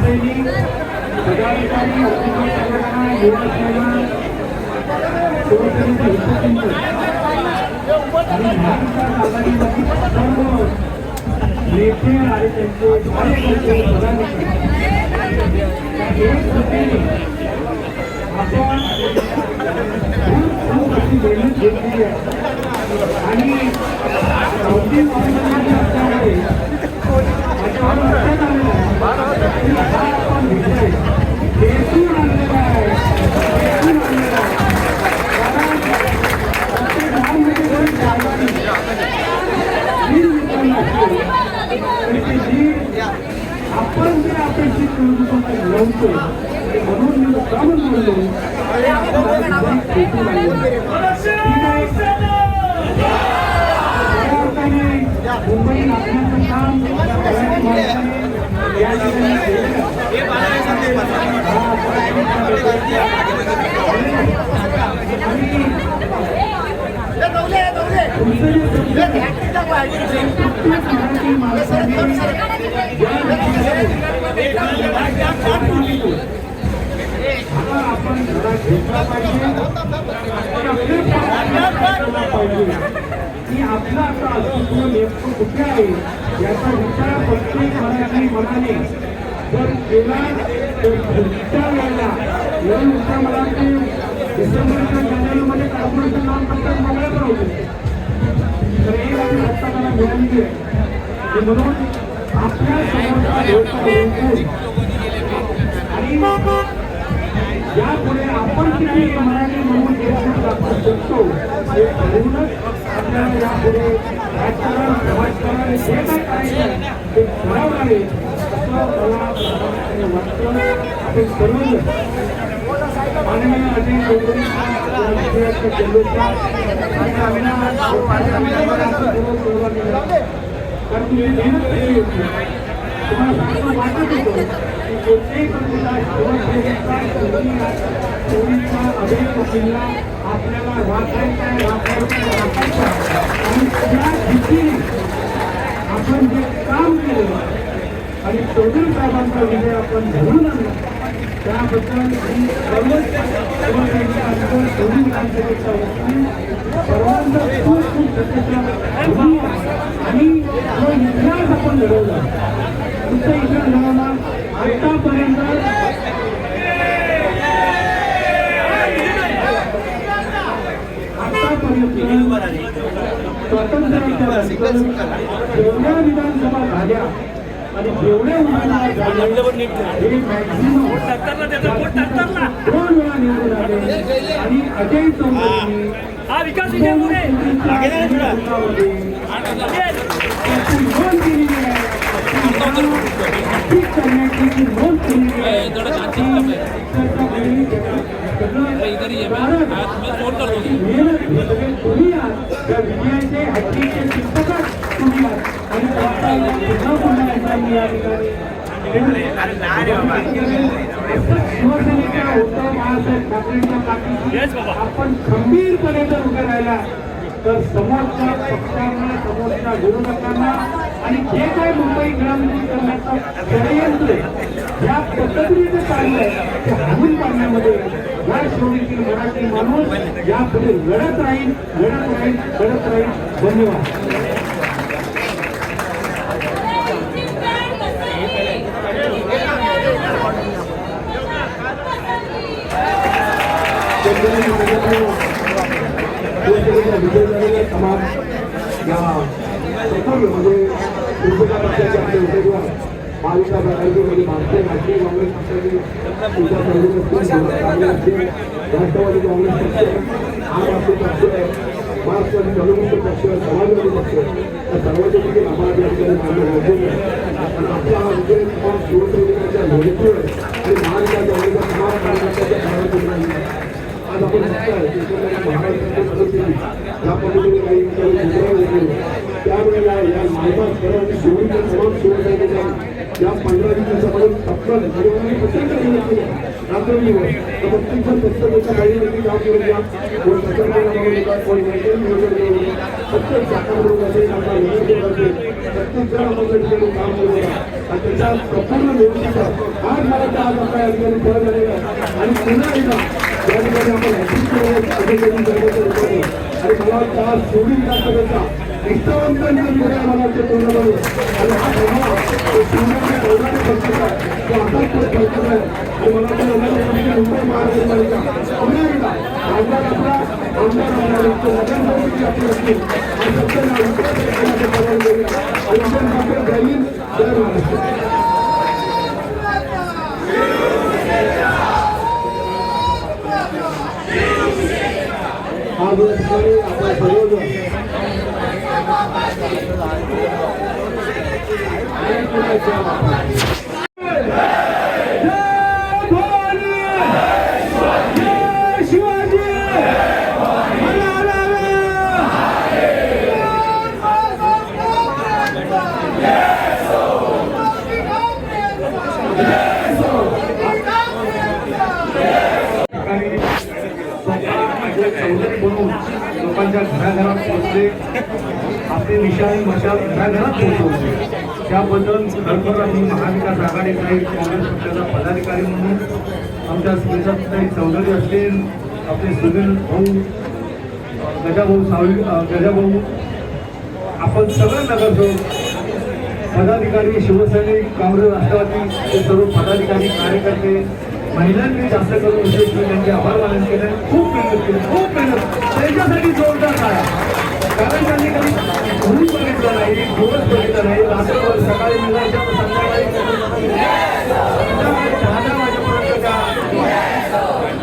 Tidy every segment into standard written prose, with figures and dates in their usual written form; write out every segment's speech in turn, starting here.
शिवसैनिक पदाधिकारी उपस्थित संघटना युवसेना शिवसेनेचे हितचिंतक आणि महाविकास आघाडीमधील सर्व नेते आणि त्यांचे कार्यकर्ते पदाधिकारी एक गतीने आपण खूप अशी मेहनत घेतलेली आहे आणि चौथी नोव्हेंबरमध्ये असल्यामुळे त्याच्यावर लक्षात आलेलं आहे की हा आपण विषय बेसून आणलेला आहे बेसून आणलेला आहे कारण प्रत्येक गावामध्ये जरी जायची आपण जे अपेक्षित नव्हतो म्हणून मी कामच म्हणलो मुंबई नागण्याचं काम या आपण धडा घेतला पाहिजे की आपलं आता अस्तित्व नेमकं कुठे आहे याचा विचार प्रत्येक मराठी मनाने जर केला तर पुढच्या वेळेला येऊन उत्तर मला ते डिसेंबरच्या जानेवारीमध्ये कार्पोरेशन काम करतात वगळत राहू तर एक आपली सत्ता मला मिळालेली आहे म्हणून आपल्या आणि यापुढे आपण किती मराठी म्हणून देश दाखवू शकतो हे ठरवूनच आपल्याला यापुढे राजकारण समाजकारण जे काय करायचं ते ठरवणार आहे असं मला वाटतं आपण सर्वजण माननीय अजय चौधरी जल्लोषात कारण तुम्ही मेहनत केली होती तुम्हाला सांगतो वाटत होतं की कोणत्याही प्रकारचा चोरीचा अभेद किल्ला आपल्याला राखायचा आणि त्या भीतीने आपण जे काम केलं आणि चौधरी साहेबांचा विजय आपण घडवून आणला त्याबद्दल मी सर्वच चौधरी विधानसभेच्या वतीने सर्वांचा खूप खूप शुभेच्छा आणि जो इतिहास आपण घडवला तुमचा इतिहास घडवला आतापर्यंत स्वातंत्र्याच्या जेवढ्या विधानसभा झाल्या आणि जेवढ्या हे मॅक्झिमम 2 वेळा निवडून आले आणि अजय चौधरी नोंद केलेली आहे करण्याची नोंद केलेली आहे तुम्ही आहात त्या विजयाचे हत्तीचे चिंतकच तुम्ही आहात आणि या ठिकाणी शिवसेनेच्या उद्धव बाळासाहेब ठाकरेंच्या पाठीशी आपण खंबीरपणे जर उभे राहिला तर समोरच्या पक्षांना समोरच्या विरोधकांना आणि जे काही मुंबई ग्रामीण करण्याचं षडयंत्र या पद्धतीने चाललंय ते हाणून पाडण्यामध्ये या श्रेणीतील मराठी माणूस यापुढे लढत राहील लढत राहील लढत राहील धन्यवाद समाज या म्हणजे आपले उमेदवार महाविकास आघाडीमध्ये भारतीय राष्ट्रीय काँग्रेस पक्षाचे राष्ट्रवादी काँग्रेस पक्ष आम आदमी पक्ष महाराष्ट्रातील कम्युनिस्ट पक्ष समाजवादी पक्ष या सर्वांचे देखील आम्हाला या ठिकाणी मान्य आणि आपला हा विजय समाज शिवसैनिकांच्या नेतृत्व आणि महाविकास आघाडीच्या समाज कार्यकर्त्याच्या काळात आज आपण महाराष्ट्राची परिस्थिती या पद्धतीने काही त्यावेळेला या मायबाप करा आणि शिवूनच्या तमाम शिवसैनिकांनी या 15 दिवसामध्ये तत्काळ प्रचंड मेहनत केली रात्रंदिवस तर प्रत्येक पुस्तकाच्या काही देखील काम करून घ्या कोण प्रकल्प कोण वैज्ञानिक नियोजन करून प्रत्येक शाखामध्ये असेल आपला नियोजन असेल प्रत्येक जण आपण काम करून घ्या आणि त्याच्या आपल्या संपूर्ण निवडणुकीचा आज मला आज आपल्या या ठिकाणी फळ झालेला आहे आणि पुन्हा एकदा या ठिकाणी आपण अधिकारी आणि मला वाटतं आज शेवटी विधानसभेचा निष्ठावंतांचा विजय मला वाटतं तोंडामध्ये आणि हा तेव्हा शिवसेनेच्या दोघांनी पक्षाचा तो आताच तो फलक आहे आणि मला वाटतं मुंबई महानगरपालिका पुन्हा एकदा आमदार आपला नगरपालिकेची आपली असतील आणि जय महाराष्ट्र. आज आपला सर्वजण लोकांच्या घराघरात पोहोचले आपले विषारी मशाल घराघरात पोहोचवले त्याबद्दल खरोखर आम्ही महाविकास आघाडीकडे काँग्रेस पक्षाचा पदाधिकारी म्हणून आमच्या स्मिताताई चौधरी असतील आपले सुनील भाऊ गजाभाऊ आपण सगळे नगरसेवक पदाधिकारी शिवसैनिक काँग्रेस राष्ट्रवादी हे सर्व पदाधिकारी कार्यकर्ते महिलांनी जास्त करून विशेष त्यांचे आभार मानून केले खूप मेहनत केली खूप मेहनत त्यांच्यासाठी जोरदार करा कारण त्यांनी कधी घरून बघितलं नाही दिवस बघितलं नाही रात्रभर सकाळी निघायच्या संध्याकाळी 10 वाजेपर्यंत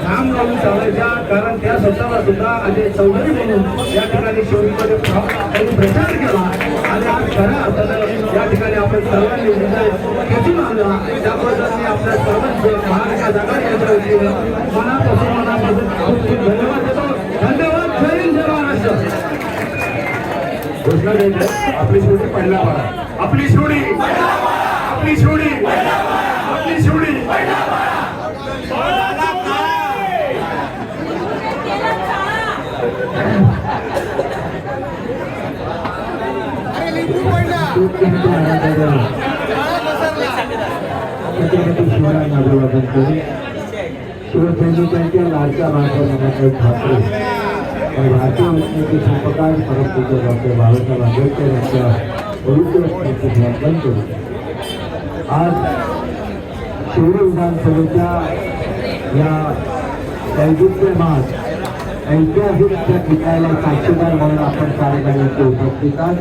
काम लावून चालायच्या कारण त्या स्वतःला सुद्धा अजय चौधरी म्हणून या ठिकाणी शिवरीमध्ये त्यांनी प्रचार केला आणि आज खऱ्या अर्थानं या ठिकाणी आपण सर्वांनी विजय खेचून आणला त्याबद्दल मी आपल्या सर्वांचं महाविकास आघाडीच्या वतीनं मनापासून खूप खूप धन्यवाद देतो. धन्यवाद. जय हिंद जय महाराष्ट्र. घोषणा द्यायची आपली शेवटी पहिला वाडा आपली शेवटी आपली शेवटी आपली शेवटी शिवसैनिकांच्या लाडक्या भाषणामध्ये ठाकरे आणि भारतीय घटनेचे शिल्पकार परमपूज्य डॉक्टर बाबासाहेब आंबेडकर यांच्या पवित्र स्मृतीस वंदन करू. आज शिवडी विधानसभेच्या या दैदिप्यमान ऐतिहासिक त्या ठिकाणाला साक्षीदार म्हणून आपण कार्यक्रम इथे उपस्थित आहात.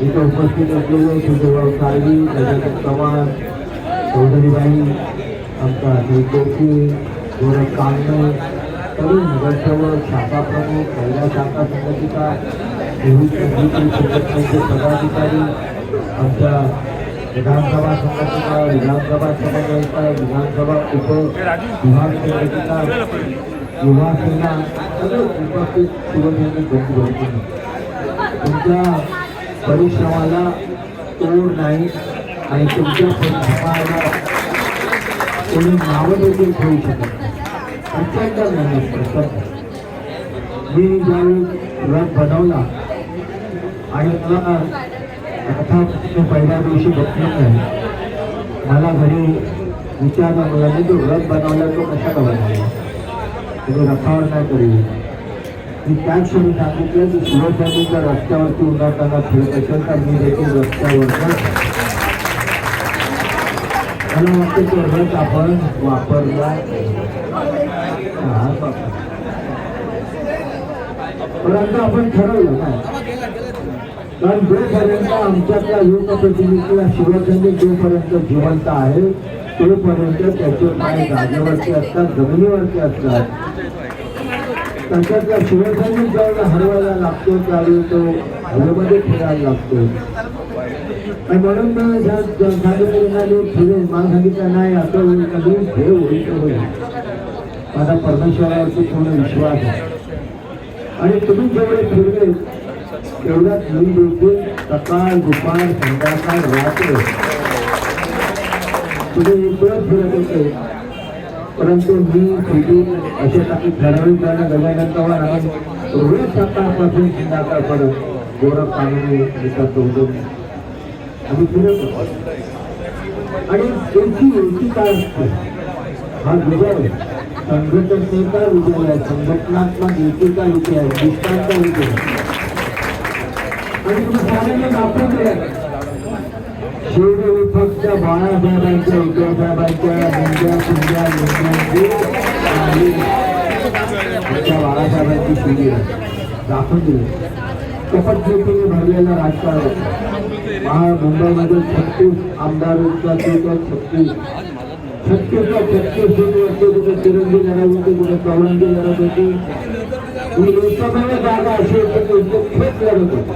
इथे उपस्थित असलेले सुजयभाऊ साळवी, गजानन चव्हाण, चौधरीबाई, आमचा जोशी, गोरख कांबळे, तरुण नगरसेवक, शाखा प्रमुख, महिला शाखा संघटिका, विविध संघटनेचे पदाधिकारी, आमच्या विधानसभा संघटिका, विधानसभा समन्वयिका, विधानसभा उपविभाग संघटिका, युवा सेना, सगळे उपस्थित शिवसैनिक बंधू भगिनी, तुमच्या परिश्रमाला तोड नाही आणि तुमच्या परिश्रमाला कोणी नावं देखील ठेवू शकत नाही. प्रचंड मेहनत प्रचंड. मी ज्यावेळी रथ बनवला आणि मला रथापासून पहिल्या दिवशी बघितलं नाही मला घरी विचारलं मुलांनी तो रथ बनवला तो कशाला बनवला तुम्ही रथावर नाही करू. मी त्याच क्षणी सांगितलं की शिवसैनिक जर रस्त्यावरती उन्हाताना फिरत असेल तर मी देखील रस्त्यावर मला वाटतं तो रथ आपण वापरला परंतु आपण ठरवलं ना कारण जोपर्यंत आमच्यातल्या लोकप्रतिनिधीला शिवसैनिक जोपर्यंत जिवंत आहे तोपर्यंत त्याचे पाय जागेवरती असतात जमिनीवरती असतात. त्याच्यातल्या शिवसैनिक ज्यावेळेला हरवायला लागतो त्यावेळी तो हवेमध्ये फिरायला लागतो आणि म्हणून सांगितलं फिरेल मला सांगितलं नाही असं होईल कधी हे होईल तर होईल. माझा परमेश्वरावरती पूर्ण विश्वास आहे आणि तुम्ही जेवढे फिरले तेवढ्यात मी देखील सकाळ दुपार संध्याकाळ रात्र तुम्ही इकडं फिरत होते परंतु मी तिथे असे काही ठराविक जाणं गजानन चव्हाण आणि रोज सकाळपासून संध्याकाळपर्यंत गोरख कांबळे विकास चौधरी आम्ही फिरत होतो. आणि त्यांची काय असते हा विजय संघटनेचा विजय आहे, संघटनात्मक युतीचा विजय आहे, निष्ठांचा विजय आणि तुम्ही साऱ्यांनी दाखवून दिलं शिवने फक्त बाळासाहेबांच्या उद्धवसाहेबांच्या बाळासाहेबांची शिवी दाखवून दिली. कपटनीतीने भरलेलं राजकारण मुंबईमध्ये 36 आमदारांचा 36 कुठे तिरंगी लढत होती, कुठे चौरंगी लढत होती. ही एकमेव जागा अशी होती की इथे खेळ लढत होती.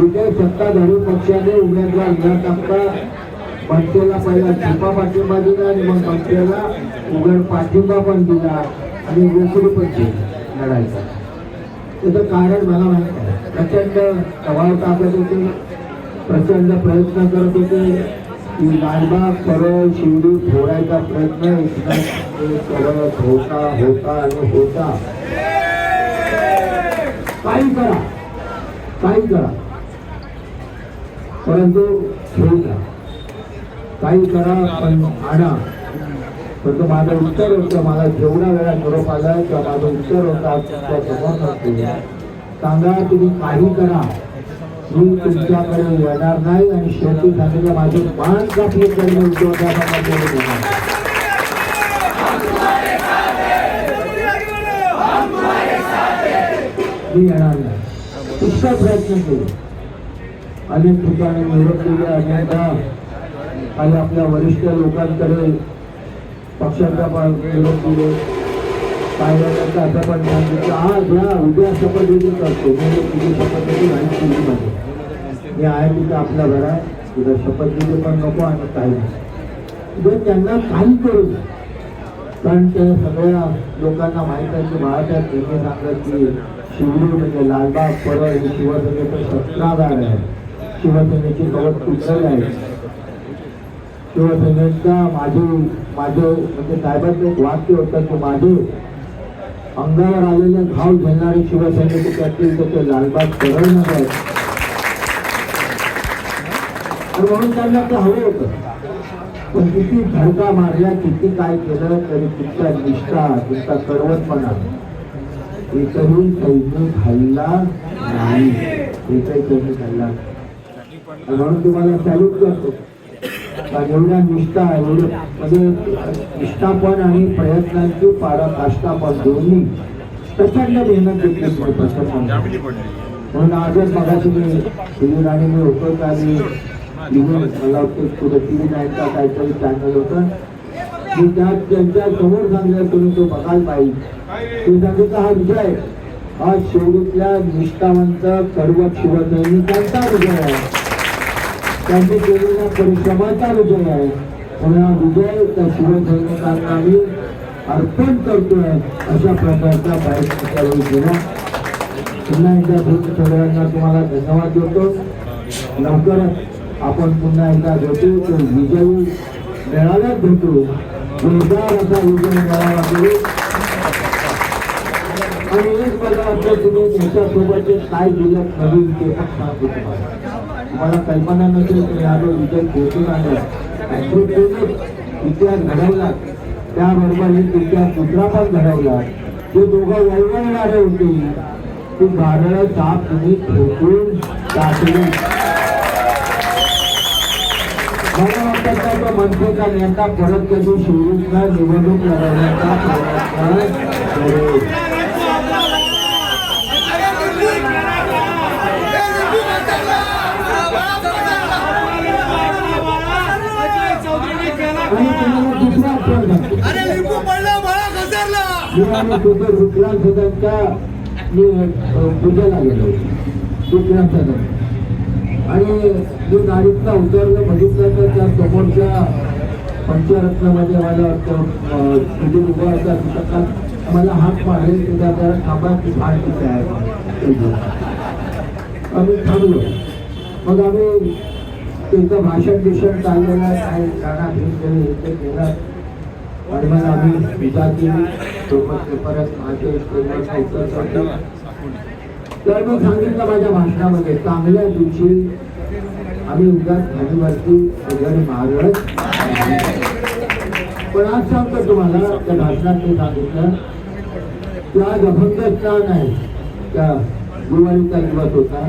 इथे सत्ताधारी पक्षाने उमेदवार न टाकता मनसेला पहिला छुपा पाठिंबा दिला आणि मग मनसेला उघड पाठिंबा पण दिला आणि नोकरी पण दिली लढायचा. त्याचं कारण मला माहित आहे. प्रचंड दबाव टाकत होते, प्रचंड प्रयत्न करत होते की लालबाग परळ शिवडी फोडायचा प्रयत्न करत होता आणि होता. काही करा परंतु ठेवता काही करा पण आणा. परंतु माझं उत्तर होतं, मला जेवढा वेळा निरोप आला किंवा माझं उत्तर होतं सांगा तुम्ही काही करा, मी तुमच्याकडे येणार नाही. आणि शेवटी सांगितलं माझे मान कापले तरी मी येणार नाही. इतका प्रयत्न केला, अनेक ठिकाणी निरोप दिले, अनेकदा आणि आपल्या वरिष्ठ लोकांकडे पक्षाचा निरोप दिले. पाहिल्यानंतर असं पण सांगितलं आज या उद्या शपथविधी करतो. तुझी शपथविधी नाही केली पाहिजे, मी आहे तिथं आपल्या घरात, तुझं शपथविधी पण नको आणि काही नाही. त्यांना काही करू, कारण ते सगळ्या लोकांना माहीत आहे की बाळासाहेब नेहमी सांगत की शिवडी म्हणजे लालबाग परळ हे शिवसेनेचं शस्त्रागार आहे, शिवसेनेची कवच तुटलेली आहे. शिवसेनेचा माझे म्हणजे साहेबांचं एक वाक्य होतं की माझे अंगावर आलेले घाव झेलणारे शिवसैनिक त्यातील ते लालबाग परळ नव्हे. म्हणून त्यांना ते हवं होतं. पण किती धडका मारल्या, किती काय केलं तरी तुमच्या निष्ठा, तुमचा कडवटपणा एकही सैनिक हल्ला नाही, एकही सैनिक हल्ला. म्हणून तुम्हाला सॅल्यूट करतो. एवढ्या निष्ठा, एवढं म्हणजे निष्ठापण आणि प्रयत्नांची पराकाष्ठा पण दोन्ही प्रचंड मेहनत घेतली. म्हणून आजच मगाशी मी आणि मी होतो आणि मला वाटतं पुढे TV9चा काहीतरी चॅनल होतं, मी त्यात त्यांच्या समोर सांगितलं तुम्ही तो बघायला पाहिजे. ते सांगितलं हा विजय हा शिवडीतल्या निष्ठावंत कडवट शिवसैनिकांचा विजय आहे, त्यांनी केलेल्या परिश्रमाचा विजय आहे. म्हणून हा विजय त्या शिवसैनिकांना मी अर्पण करतोय अशा प्रकारचा बाईक केला. पुन्हा एकदा सगळ्यांना तुम्हाला धन्यवाद देतो. लवकरच आपण पुन्हा एकदा भेटू, तो विजयी मेळाव्यात भेटू, जोरदार असा विजय मेळावा करू. आणि एक मला वाटतं तुम्ही त्यांच्यासोबत काय दिलं नवीन ते पण सांगतो तुम्हाला कल्पना नसेल. तुम्ही आलो विजय पोहोचून आलं, इतिहास घडवला, त्याबरोबर एक इतिहास दुसरा पण घडवला. जे दोघं वळवळणारे होते ती गाडं साप तुम्ही ठोकून टाकली. मला वाटतं का तो मनसेचा नेता परत कधी शिवडीतला निवडणूक लढवण्याचा प्रयत्न करेल. आणि तुम्हाला दुसरा आठवण विक्रांत सदनच्या पूजेला गेलो, विक्रांत सदन. आणि मी गाडीतला उतरलं, बघितलं तर त्या समोरच्या पंचरत्नमध्ये मला तिथे उभा होता. तिथं मला हात मारले, तिथं जरा थांबा की फार तिथे आहे. आम्ही थांबलो. मग आम्ही त्यांचं भाषण चाललेलं आहे, काही गाणं घेतलेलं हे केलं आणि मग आम्ही विचार केली सोबत परत माझे उत्तर करतो. तर मी सांगितलं माझ्या भाषणामध्ये चांगल्या दिवशी आम्ही उगाच खालीवरती वगैरे मारत पण आज सांगतो तुम्हाला, त्या भाषणात मी सांगितलं की आज अभंग स्नान आहे. त्या दिवाळीचा दिवस होता.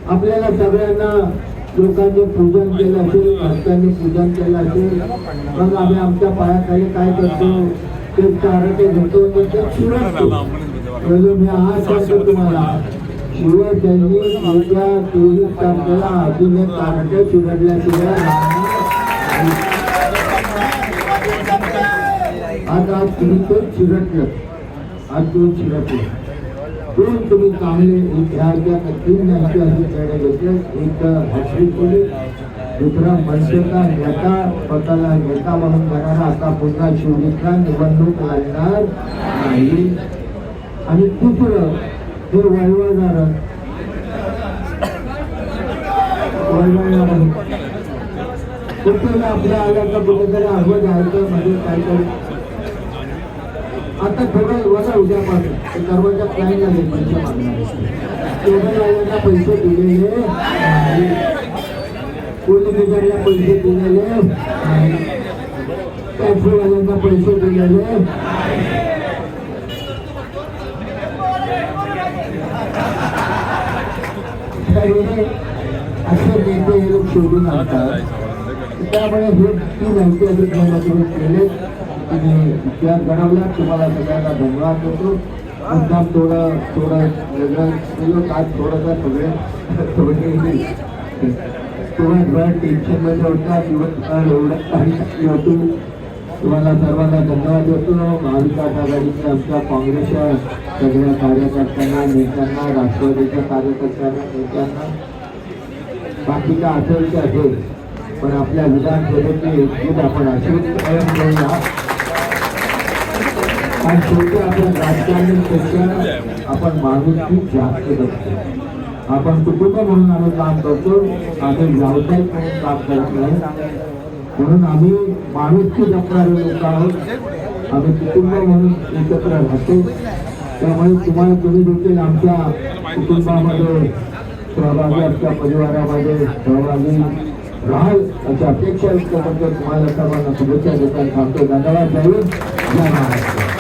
आपल्याला सगळ्यांना लोकांनी पूजन केलं असेल, भक्तांनी पूजन केलं असेल. मग आम्ही आमच्या पायाखाली काय करतो, ते चारटे घेतो, ते चिरडतो. मी आज सांगतो तुम्हाला, शिवसैनिक येत्या 24 तारखेला अजून एक कारटे चिरडल्याशिवाय आज तुम्ही तो चिरटलं, आज तुम्ही चिरटलं. दोन तुम्ही चांगले ह्या 3 अशी खेळ घेतले. एक हॅट्रिक केली, दुसरा मनसेचा नेता, स्वतःला नेता म्हणून घेणारा आता पुन्हा शिवसेनेला निवडणूक लढणार नाही. आणि तिसरं हे वळवळणारं कुठेतरी आपल्या आल्याचं कुठेतरी आवाज जायचं म्हणजे काहीतरी. आता थोडं बघा, उद्यापासून ते सर्वांच्या प्लॅन झाले पैसे मागणार. तेवढ्या पैसे दिलेले नाही, पोलिसांना पैसे दिलेले नाही, टॅक्सीवाल्यांना पैसे दिलेले. असे नेते हे लोक शोधून आणतात. त्यामुळे हे ती माहिती अधिक तुम्ही केले, तुम्ही इतिहास घडवला. तुम्हाला सगळ्यांना धन्यवाद देतो. मुद्दाम थोडं वेगळं केलं, आज थोडंसं सगळे थोडं टेन्शनमध्ये होता. दिवसभर एवढं काही होती. तुम्हाला सर्वांना धन्यवाद देतो. महाविकास आघाडीच्या आमच्या काँग्रेसच्या सगळ्या कार्यकर्त्यांना, नेत्यांना, राष्ट्रवादीच्या कार्यकर्त्यांना, नेत्यांना, बाकीचा असेल ते असेल, पण आपल्या विधानसभेची एकजूट आपण अशीच कायम ठेवूया. आणि शेवटी आपण राजकारणापेक्षा आपण माणुसकी जास्त करतो. आपण कुटुंब म्हणून आम्ही काम करतो, आम्ही व्यावसायिक म्हणून काम करत नाही. म्हणून आम्ही माणुसकी जपणारे लोक आहोत. आम्ही कुटुंब म्हणून एकत्र राहतो. त्यामुळे तुम्ही देखील आमच्या कुटुंबामध्ये सहभागी, आमच्या परिवारामध्ये सहभागी राहाल अशी अपेक्षा व्यक्त करतो. तुम्हाला सर्वांना शुभेच्छा देताना सांगतो. धन्यवाद. जय हिंद, जय महाराष्ट्र.